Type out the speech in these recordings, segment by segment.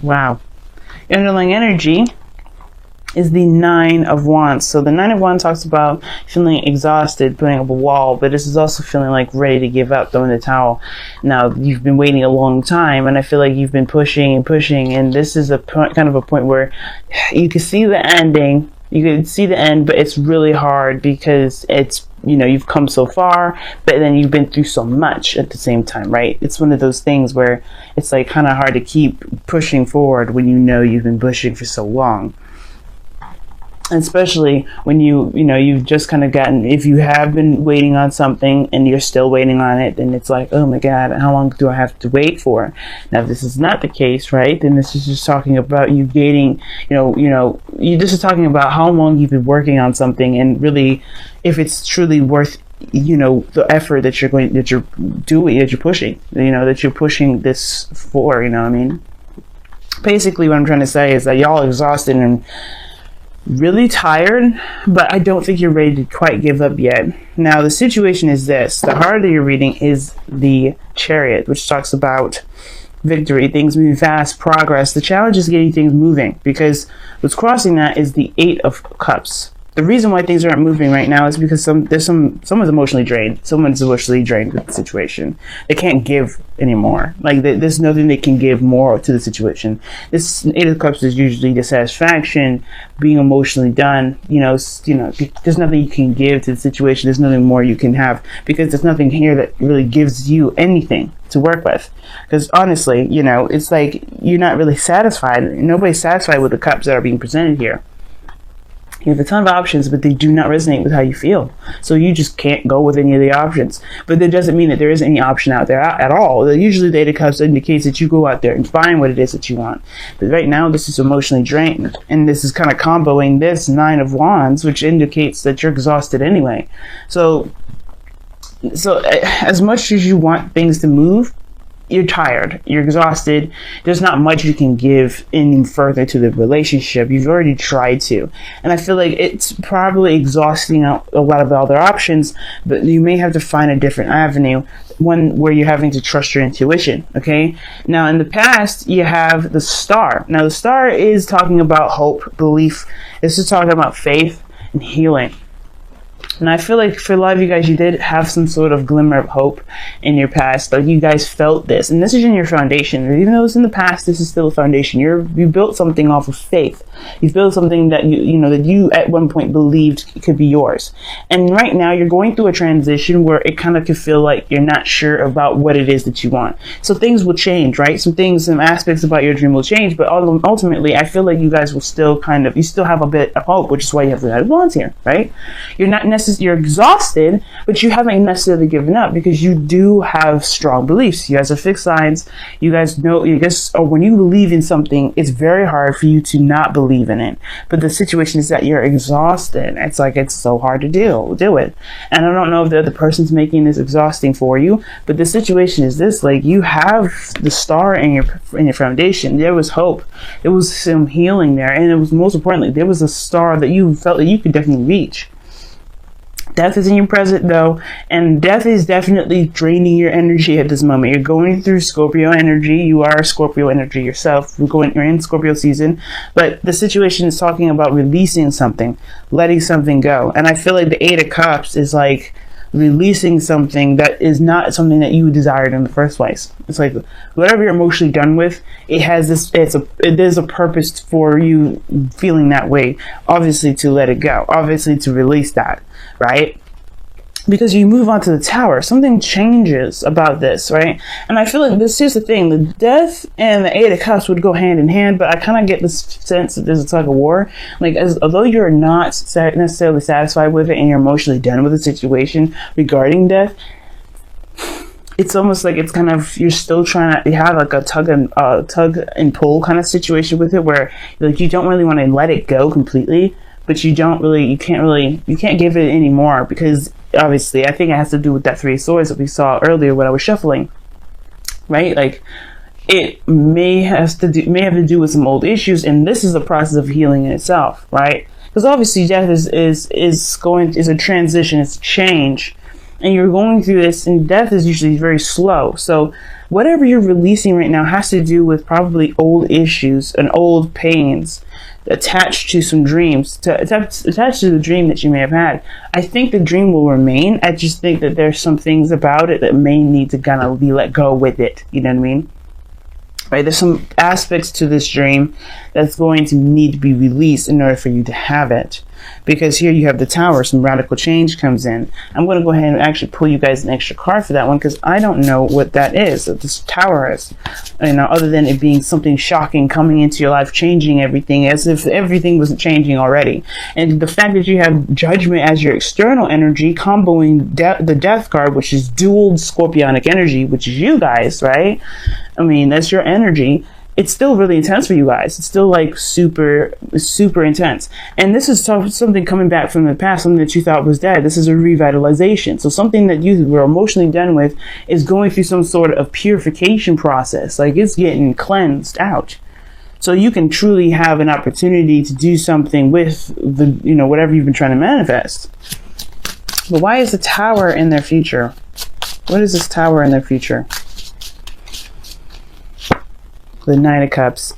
Wow. Your underlying energy is the Nine of Wands. So the Nine of Wands talks about feeling exhausted, putting up a wall, but this is also feeling like ready to give up, throwing the towel. Now, you've been waiting a long time, and I feel like you've been pushing and pushing, and this is a point, kind of a point where you can see the ending. You can see the end, but it's really hard because it's, you know, you've come so far, but then you've been through so much at the same time, right? It's one of those things where it's like kind of hard to keep pushing forward when you know you've been pushing for so long. And especially when you've just kind of gotten, if you have been waiting on something and you're still waiting on it, then it's like, oh my God, how long do I have to wait for? Now, if this is not the case, right, then this is just talking about you gaining, this is talking about how long you've been working on something, and really if it's truly worth, the effort that you're pushing, that you're pushing this for, basically what I'm trying to say is that y'all are exhausted and really tired, but I don't think you're ready to quite give up yet. Now, the situation is this. The heart that you're reading is the Chariot, which talks about victory, things moving fast, progress. The challenge is getting things moving, because what's crossing that is the Eight of Cups. The reason why things aren't moving right now is because someone's emotionally drained. Someone's emotionally drained with the situation. They can't give anymore. Like, there's nothing they can give more to the situation. This Eight of Cups is usually dissatisfaction, being emotionally done. There's nothing you can give to the situation. There's nothing more you can have, because there's nothing here that really gives you anything to work with. Because honestly, it's like you're not really satisfied. Nobody's satisfied with the cups that are being presented here. You have a ton of options, but they do not resonate with how you feel. So you just can't go with any of the options. But that doesn't mean that there isn't any option out there at all. Usually the Eight of Cups indicates that you go out there and find what it is that you want. But right now, this is emotionally drained. And this is kind of comboing this Nine of Wands, which indicates that you're exhausted anyway. So as much as you want things to move, you're tired, you're exhausted. There's not much you can give any further to the relationship. You've already tried to. And I feel like it's probably exhausting out a lot of other options, but you may have to find a different avenue, one where you're having to trust your intuition, okay? Now, in the past, you have the Star. Now, the Star is talking about hope, belief. This is talking about faith and healing. And I feel like for a lot of you guys, you did have some sort of glimmer of hope in your past. Like, you guys felt this. And this is in your foundation. Even though it's in the past, this is still a foundation. You built something off of faith. You built something that that you at one point believed could be yours. And right now, you're going through a transition where it kind of could feel like you're not sure about what it is that you want. So things will change, right? Some aspects about your dream will change. But ultimately, I feel like you guys will still you still have a bit of hope, which is why you have the Knight of Wands here, right? You're exhausted, but you haven't necessarily given up, because you do have strong beliefs. You guys are fixed signs. You guys know, when you believe in something, it's very hard for you to not believe in it. But the situation is that you're exhausted. It's like, it's so hard to do it. And I don't know if the other person's making this exhausting for you, but the situation is this: like, you have the Star in your foundation. There was hope. There was some healing there, and it was, most importantly, there was a star that you felt that you could definitely reach. Death is in your present, though, and death is definitely draining your energy at this moment. You're going through Scorpio energy. You are Scorpio energy yourself. You're in Scorpio season, but the situation is talking about releasing something, letting something go. And I feel like the Eight of Cups is like releasing something that is not something that you desired in the first place. It's like whatever you're emotionally done with, there's a purpose for you feeling that way. Obviously, to let it go. Obviously, to release that. Right? Because you move on to the Tower, something changes about this, right? And I feel like here's the thing: the Death and the Eight of Cups would go hand in hand, but I kind of get this sense that there's a tug of war. Like, although you're not necessarily satisfied with it and you're emotionally done with the situation regarding death, it's almost like it's kind of, you're still trying to have like a tug and pull kind of situation with it, where like you don't really want to let it go completely. But you can't give it any more, because obviously I think it has to do with that Three of Swords that we saw earlier when I was shuffling, right? Like, it may have to do with some old issues, and this is a process of healing in itself, right? Because obviously death is a transition, it's a change, and you're going through this, and death is usually very slow. So whatever you're releasing right now has to do with probably old issues and old pains attached to some dreams, attached to the dream that you may have had. I think the dream will remain. I just think that there's some things about it that may need to kind of be let go with it. You know what I mean? Right? There's some aspects to this dream that's going to need to be released in order for you to have it. Because here you have the Tower, some radical change comes in. I'm going to go ahead and actually pull you guys an extra card for that one, because I don't know what that is, what this Tower is. You know, other than it being something shocking coming into your life, changing everything as if everything wasn't changing already. And the fact that you have Judgment as your external energy, comboing the Death card, which is dual Scorpionic energy, which is you guys, right? I mean, that's your energy. It's still really intense for you guys. It's still like super intense. And this is something coming back from the past, something that you thought was dead. This is a revitalization. So something that you were emotionally done with is going through some sort of purification process. Like it's getting cleansed out. So you can truly have an opportunity to do something with the, you know, whatever you've been trying to manifest. But why is the Tower in their future? What is this Tower in their future? The Knight of Cups.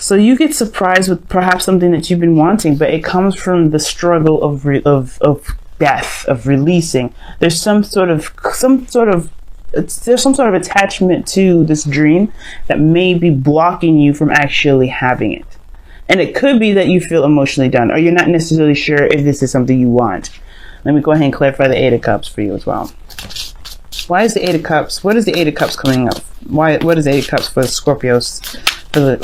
So you get surprised with perhaps something that you've been wanting, but it comes from the struggle of death, of releasing. There's some sort of attachment to this dream that may be blocking you from actually having it. And it could be that you feel emotionally done, or you're not necessarily sure if this is something you want. Let me go ahead and clarify the Eight of Cups for you as well. Why is the Eight of Cups? What is the Eight of Cups coming up? What is the Eight of Cups for Scorpios for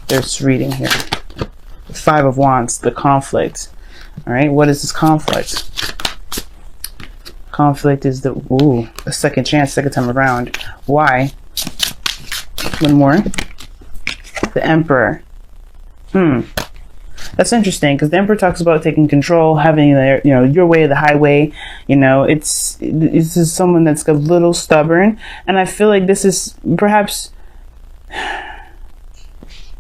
this reading here? The Five of Wands, the conflict. All right, what is this conflict? Conflict is a second chance, second time around. Why? One more. The Emperor. That's interesting, because the Emperor talks about taking control, having your way or the highway. You know, this is someone that's a little stubborn, and I feel like this is perhaps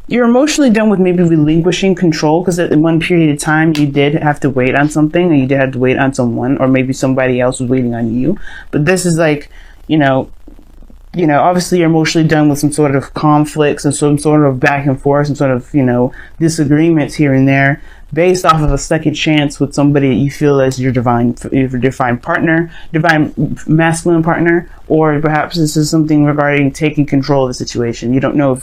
you're emotionally done with maybe relinquishing control, because at one period of time you did have to wait on something, or you did have to wait on someone, or maybe somebody else was waiting on you. But this is like, obviously you're emotionally done with some sort of conflicts and some sort of back and forth, some sort of, disagreements here and there, based off of a second chance with somebody that you feel as your divine partner, divine masculine partner, or perhaps this is something regarding taking control of the situation. You don't know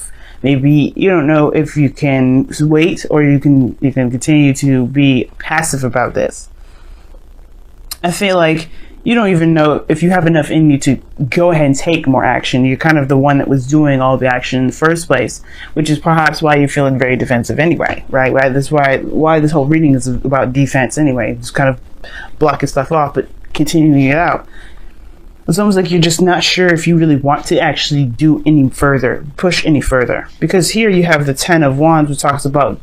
if you can wait, or you can continue to be passive about this. I feel like you don't even know if you have enough in you to go ahead and take more action. You're kind of the one that was doing all the action in the first place, which is perhaps why you're feeling very defensive anyway, right? That's why this whole reading is about defense anyway. Just kind of blocking stuff off, but continuing it out. It's almost like you're just not sure if you really want to actually do any further, push any further. Because here you have the Ten of Wands, which talks about,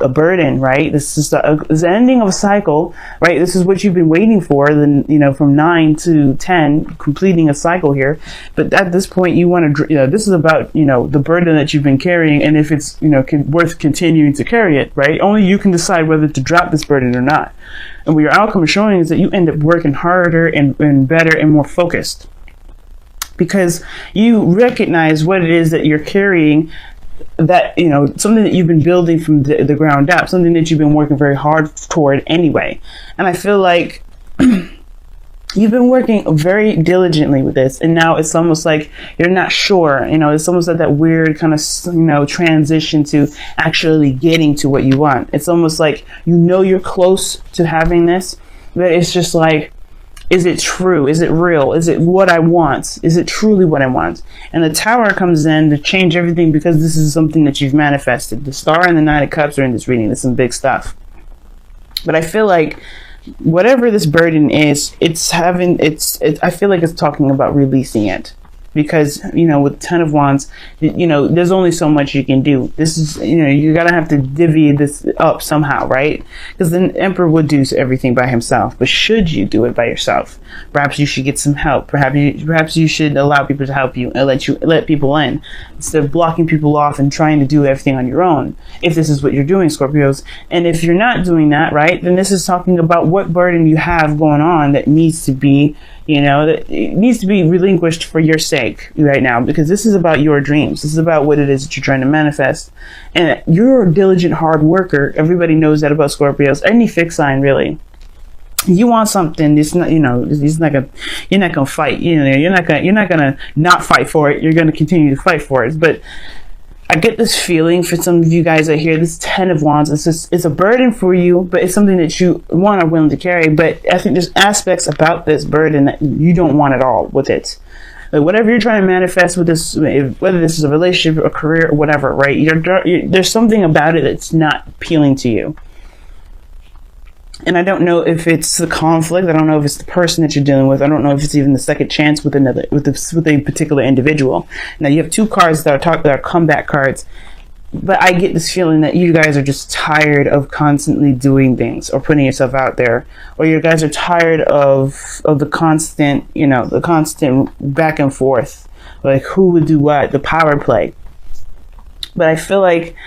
a burden, right? This is the ending of a cycle, right? This is what you've been waiting for, then, from 9 to 10, completing a cycle here. But at this point, you want to, this is about, the burden that you've been carrying, and if it's, worth continuing to carry it, right? Only you can decide whether to drop this burden or not. And what your outcome is showing is that you end up working harder and better and more focused, because you recognize what it is that you're carrying, that, something that you've been building from the ground up, something that you've been working very hard toward anyway. And I feel like you've been working very diligently with this, and now it's almost like you're not sure. It's almost like that weird kind of, transition to actually getting to what you want. It's almost like, you're close to having this, but it's just like, is it true? Is it real? Is it what I want? Is it truly what I want? And the Tower comes in to change everything, because this is something that you've manifested. The Star and the Knight of Cups are in this reading. It's some big stuff. But I feel like whatever this burden is, I feel like it's talking about releasing it. because, you know, with 10 of Wands, you know, there's only so much you can do. This is, you know, you're gonna have to divvy this up somehow, right? Because the Emperor would do everything by himself. But should you do it by yourself? Perhaps you should get some help. Perhaps you should allow people to help you and let people in, instead of blocking people off and trying to do everything on your own. If this is what you're doing, Scorpios, and if you're not doing that, right, then this is talking about what burden you have going on that needs to be, you know, that it needs to be relinquished for your sake right now, because this is about your dreams. This is about what it is that you're trying to manifest. And you're a diligent hard worker. Everybody knows that about Scorpios. Any fixed sign, really. You want something, it's not, you know, you're not gonna fight. You know, you're not gonna not fight for it. You're gonna continue to fight for it. But I get this feeling for some of you guys out here, this 10 of Wands, it's a burden for you, but it's something that you, one, are willing to carry. But I think there's aspects about this burden that you don't want at all with it. Like whatever you're trying to manifest with this, whether this is a relationship, a career, or whatever, right? There's something about it that's not appealing to you. And I don't know if it's the conflict. I don't know if it's the person that you're dealing with. I don't know if it's even the second chance with a particular individual. Now you have two cards that are comeback cards, but I get this feeling that you guys are just tired of constantly doing things or putting yourself out there, or you guys are tired of the constant, you know, the constant back and forth, like who would do what, the power play. But I feel like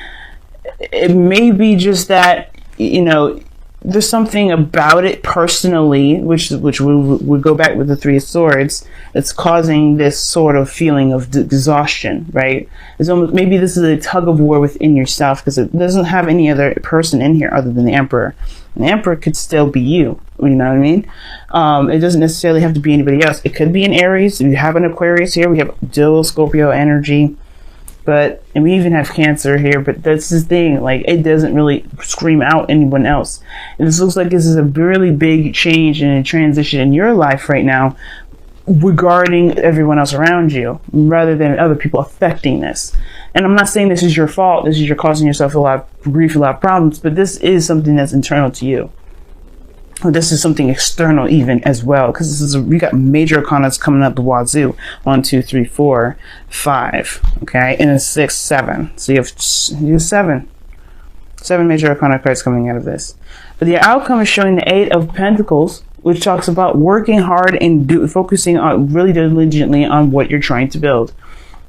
it may be just that, you know, there's something about it personally, which would go back with the Three of Swords, that's causing this sort of feeling of exhaustion, right? It's almost, maybe this is a tug of war within yourself, because it doesn't have any other person in here other than the Emperor. And the Emperor could still be you, you know what I mean? It doesn't necessarily have to be anybody else. It could be an Aries. We have an Aquarius here. We have dual Scorpio energy. And we even have Cancer here, but that's the thing, like, it doesn't really scream out anyone else. And this looks like this is a really big change and a transition in your life right now regarding everyone else around you, rather than other people affecting this. And I'm not saying this is your fault, this is you're causing yourself a lot of grief, a lot of problems, but this is something that's internal to you. This is something external even as well, because this is we got major arcanas coming up the wazoo. 1, 2, 3, 4, 5. Okay, and a 6, 7. So you have 7 major arcana cards coming out of this. But the outcome is showing the 8 of Pentacles, which talks about working hard and focusing on really diligently on what you're trying to build.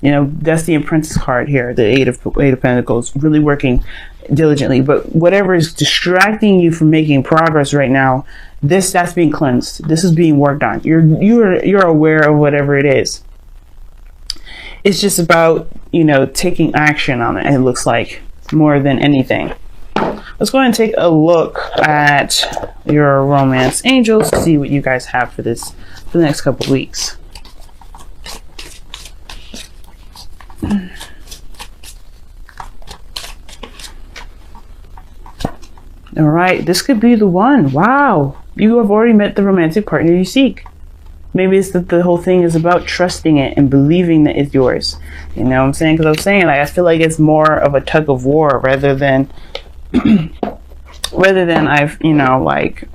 You know, that's the Apprentice card here, the 8 of Pentacles, really working diligently. But whatever is distracting you from making progress right now, that's being cleansed. This is being worked on. You're aware of whatever it is. It's just about, you know, taking action on it, it looks like, more than anything. Let's go ahead and take a look at your romance angels to see what you guys have for the next couple of weeks. All right, this could be the one. Wow, you have already met the romantic partner you seek. Maybe it's that the whole thing is about trusting it and believing that it's yours. You know what I'm saying? Because I was saying, like, I feel like it's more of a tug of war rather than I've, you know, like,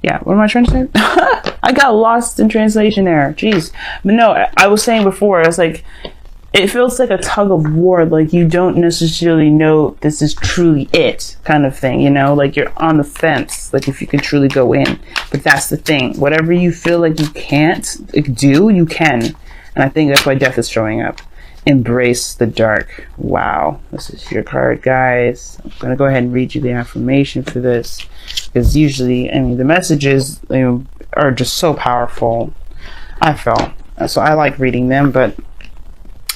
yeah, what am I trying to say? I got lost in translation there. Jeez. But no, I was saying before, I was like, it feels like a tug of war, like you don't necessarily know this is truly it, kind of thing, you know, like you're on the fence, like if you can truly go in. But that's the thing, whatever you feel like you can't do, you can. And I think that's why death is showing up. Embrace the dark. Wow, this is your card, guys. I'm gonna go ahead and read you the affirmation for this, because usually, I mean, the messages, you know, are just so powerful, I felt. So I like reading them, but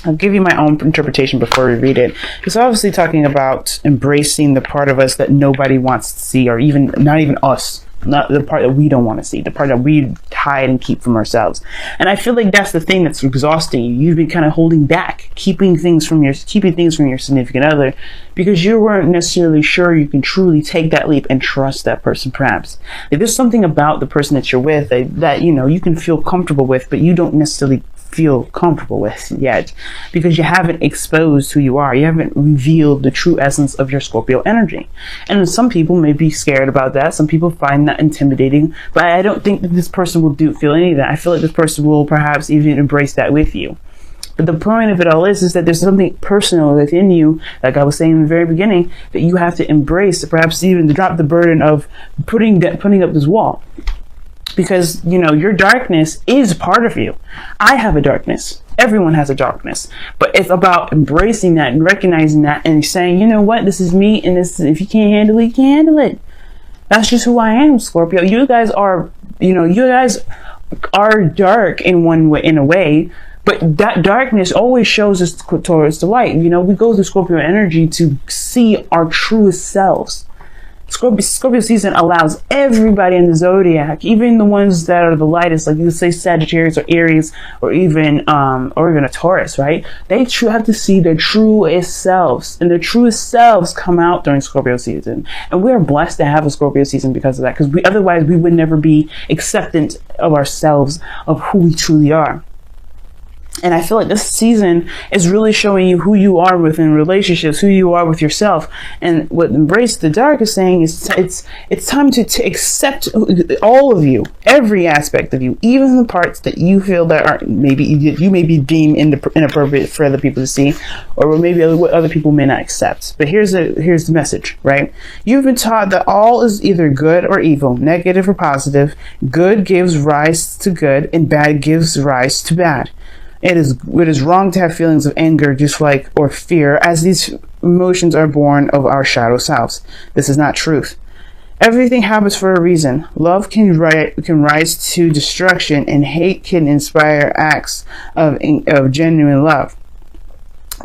I'll give you my own interpretation before we read it. It's obviously talking about embracing the part of us that nobody wants to see, or even not even us, not the part that we don't want to see, the part that we hide and keep from ourselves. And I feel like that's the thing that's exhausting you. You've been kind of holding back, keeping things from your significant other, because you weren't necessarily sure you can truly take that leap and trust that person. Perhaps like there's something about the person that you're with that you know you can feel comfortable with, but you don't necessarily feel comfortable with yet, because you haven't exposed who you are. You haven't revealed the true essence of your Scorpio energy. And some people may be scared about that. Some people find that intimidating, but I don't think that this person will feel any of that. I feel like this person will perhaps even embrace that with you. But the point of it all is that there's something personal within you, like I was saying in the very beginning, that you have to embrace, perhaps even to drop the burden of putting up this wall. Because, you know, your darkness is part of you. I have a darkness. Everyone has a darkness. But it's about embracing that and recognizing that and saying, you know what, this is me, and this, if you can't handle it, you can't handle it. That's just who I am, Scorpio. You guys are dark in one way, in a way, but that darkness always shows us towards the light. You know, we go through Scorpio energy to see our truest selves. Scorpio season allows everybody in the zodiac, even the ones that are the lightest, like you say Sagittarius or Aries, or even a Taurus, right? They have to see their truest selves, and their truest selves come out during Scorpio season. And we are blessed to have a Scorpio season because of that, because otherwise we would never be acceptant of ourselves, of who we truly are. And I feel like this season is really showing you who you are within relationships, who you are with yourself. And what Embrace the Dark is saying is it's time to accept all of you, every aspect of you, even the parts that you feel that are maybe you may be deemed inappropriate for other people to see, or maybe what other people may not accept. But here's the message, right? You've been taught that all is either good or evil, negative or positive. Good gives rise to good, and bad gives rise to bad. It is wrong to have feelings of anger, dislike, or fear, as these emotions are born of our shadow selves. This is not truth. Everything happens for a reason. Love can rise to destruction, and hate can inspire acts of genuine love.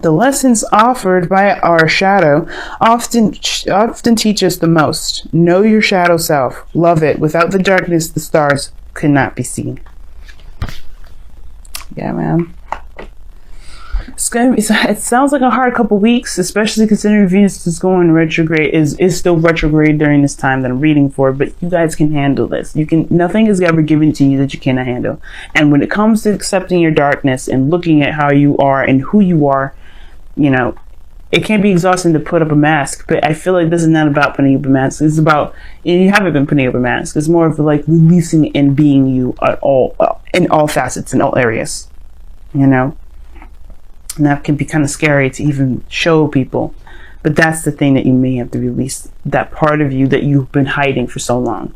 The lessons offered by our shadow often teach us the most. Know your shadow self. Love it. Without the darkness, the stars could not be seen. Yeah, man. It sounds like a hard couple weeks, especially considering Venus is going retrograde, is still retrograde during this time that I'm reading for, but you guys can handle this. Nothing is ever given to you that you cannot handle. And when it comes to accepting your darkness and looking at how you are and who you are, you know, it can be exhausting to put up a mask, but I feel like this is not about putting up a mask. It's about, you haven't been putting up a mask. It's more of like releasing and being you at all, in all facets, in all areas, you know? And that can be kind of scary to even show people. But that's the thing that you may have to release, that part of you that you've been hiding for so long.